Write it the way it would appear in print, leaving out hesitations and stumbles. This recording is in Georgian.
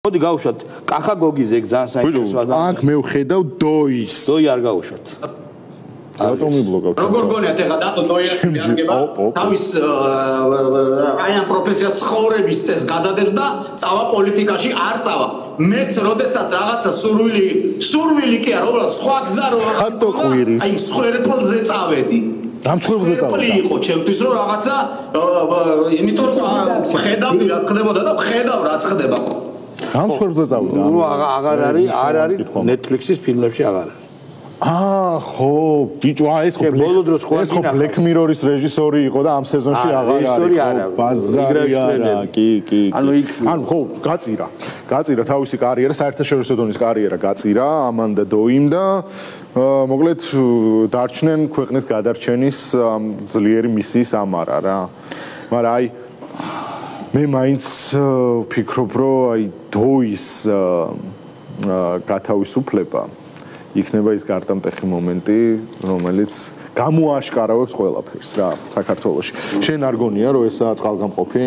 მოდი გავუშვათ კახა გოგიზე ეგ ძალიან საინტერესო ადამიანი. აქ მე ვხედავ დოის. დოი არ გავუშვათ. რატომ იბლოკავთ? როგორ გონიათ ეხლა დათო დოიას მიარგება თავის აი ამ პროფესიას ცხოვრების წეს გადადებს და წავა პოლიტიკაში არ წავა. მეც როდესაც რაღაცა სურვილი კი არა, უბრალოდ სხვა გზა რო აი სხერეთელზე წავედი. დამცველზე წავედი. იყო ჩემთვის რომ რაღაცა იმიტომ რომ ხედავდი რა ხდებოდა და ხედავ რა ხდება. დამცველზე წავედი. აღარ არის Netflix-ის ფილმებში აღარ არის. ხო, ბიჭო, ეს ხო ბოლო დროს ხო ეს ხო Black Mirror-ის რეჟისორი იყო და ამ სეზონში აღარ არის. ბაზარი არა, კი. ანუ ხო, გაწირა თავისი კარიერა, საერთაშორისო დონის კარიერა გაწირა ამანდა დოიმ და მოკლედ დარჩნენ ქვეყნის გადარჩენის ძლიერი მისიის ამარა რა. მაგრამ აი მე მაინც ვფიქრობ, რომ აი დოის გათავისუფლება იქნება ის გარტამტეხი მომენტი, რომელიც გამოაშკარავებს ყველაფერს რა საქართველოში. შენ არ გონია რომ ესაა წყალგამყოფი?